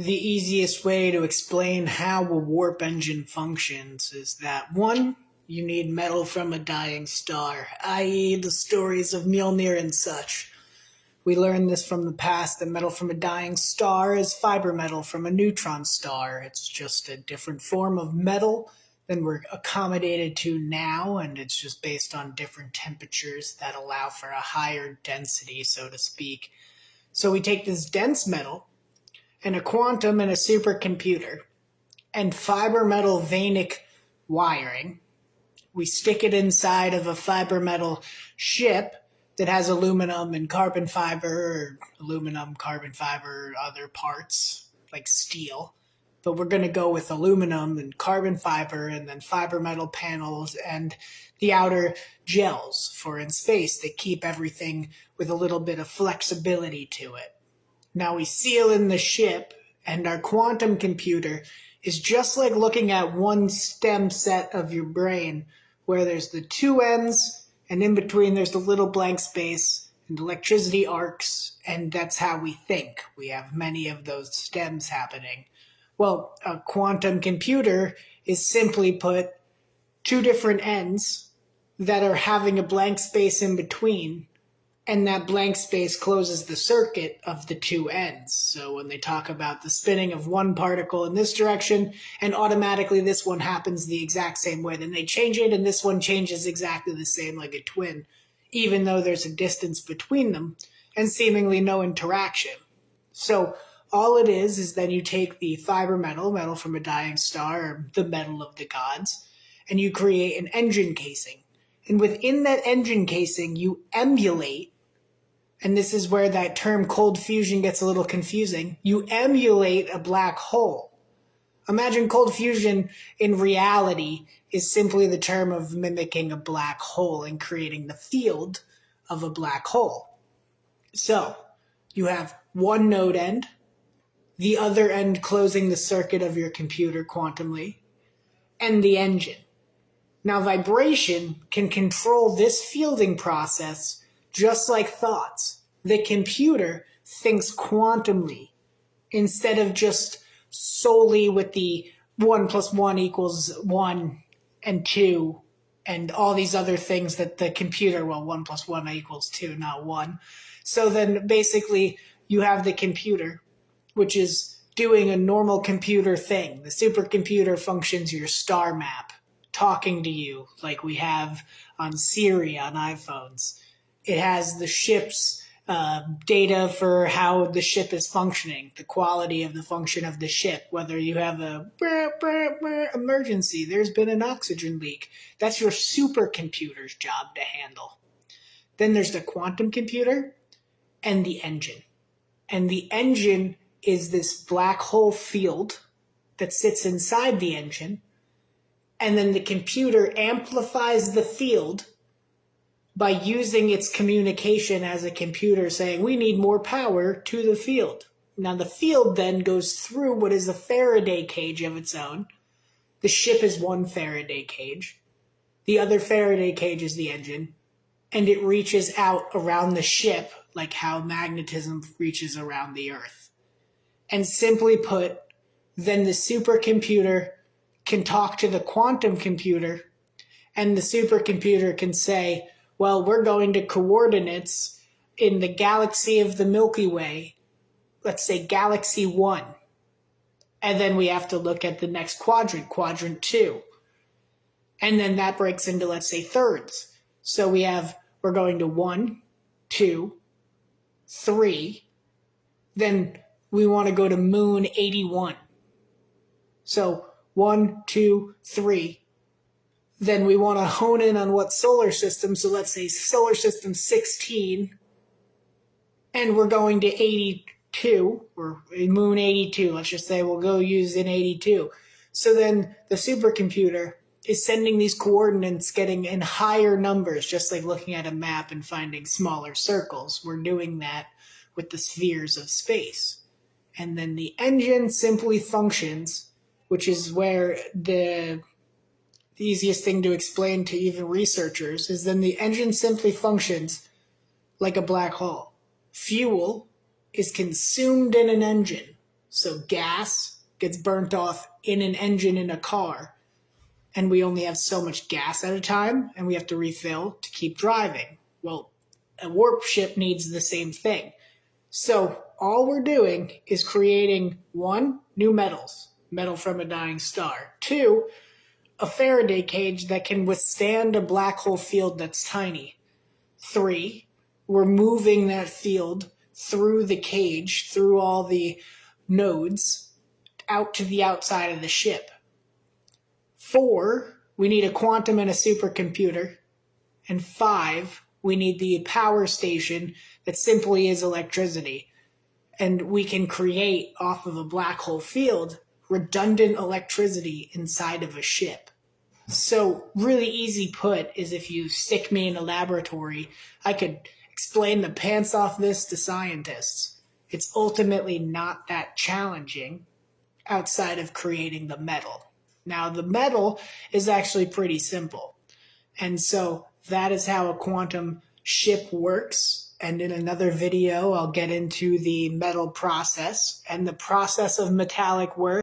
The easiest way to explain how a warp engine functions is that 1. You need metal from a dying star, i.e. the stories of Mjolnir and such. We learned this from the past that metal from a dying star is fiber metal from a neutron star. It's just a different form of metal than we're accommodated to now, and it's just based on different temperatures that allow for a higher density, so to speak. So we take this dense metal, and a quantum and a supercomputer, and fiber metal vainic wiring. We stick it inside of a fiber metal ship that has aluminum and carbon fiber, or aluminum, carbon fiber, other parts like steel. But we're going to go with aluminum and carbon fiber and then fiber metal panels and the outer gels for in space that keep everything with a little bit of flexibility to it. Now we seal in the ship, and our quantum computer is just like looking at one stem set of your brain where there's the two ends, and in between there's the little blank space and electricity arcs, and that's how we think. We have many of those stems happening. Well, a quantum computer is simply put two different ends that are having a blank space in between, and that blank space closes the circuit of the two ends. So when they talk about the spinning of one particle in this direction, and automatically this one happens the exact same way, then they change it, and this one changes exactly the same like a twin, even though there's a distance between them, and seemingly no interaction. So all it is then you take the fiber metal from a dying star, or the metal of the gods, and you create an engine casing. And within that engine casing, you emulate, and this is where that term cold fusion gets a little confusing, you emulate a black hole. Imagine cold fusion in reality is simply the term of mimicking a black hole and creating the field of a black hole. So you have one node end, the other end closing the circuit of your computer quantumly, and the engine. Now, vibration can control this fielding process just like thoughts. The computer thinks quantumly instead of just solely with the 1 + 1 = 1 and 2 and all these other things that the computer, 1 + 1 = 2, not 1. So then basically you have the computer, which is doing a normal computer thing. The supercomputer functions your star map, talking to you like we have on Siri on iPhones. It has the ship's data for how the ship is functioning, the quality of the function of the ship, whether you have a emergency, there's been an oxygen leak. That's your supercomputer's job to handle. Then there's the quantum computer and the engine. And the engine is this black hole field that sits inside the engine, and then the computer amplifies the field by using its communication as a computer saying, we need more power to the field. Now the field then goes through what is a Faraday cage of its own. The ship is one Faraday cage. The other Faraday cage is the engine, and it reaches out around the ship like how magnetism reaches around the Earth. And simply put, then the supercomputer can talk to the quantum computer, and the supercomputer can say, well, we're going to coordinates in the galaxy of the Milky Way, let's say galaxy 1. And then we have to look at the next quadrant, quadrant 2. And then that breaks into, let's say, thirds. So we're going to 1, 2, 3. Then we want to go to moon 81. So 1, 2, 3. Then we want to hone in on what solar system. So let's say solar system 16. And we're going to 82, or moon 82. Let's just say we'll go use in 82. So then the supercomputer is sending these coordinates, getting in higher numbers, just like looking at a map and finding smaller circles. We're doing that with the spheres of space. And then the engine simply functions, which is where the easiest thing to explain to even researchers is then the engine simply functions like a black hole. Fuel is consumed in an engine, So gas gets burnt off in an engine in a car, and we only have so much gas at a time, and we have to refill to keep driving. Well, a warp ship needs the same thing. So all we're doing is creating one, new metals, metal from a dying star. Two, a Faraday cage that can withstand a black hole field that's tiny. Three, we're moving that field through the cage, through all the nodes, out to the outside of the ship. Four, we need a quantum and a supercomputer. And five, we need the power station that simply is electricity. And we can create, off of a black hole field, redundant electricity inside of a ship. So really easy put is, if you stick me in a laboratory, I could explain the pants off this to scientists. It's ultimately not that challenging outside of creating the metal. Now, the metal is actually pretty simple. And so that is how a quantum ship works. And in another video, I'll get into the metal process and the process of metallic work.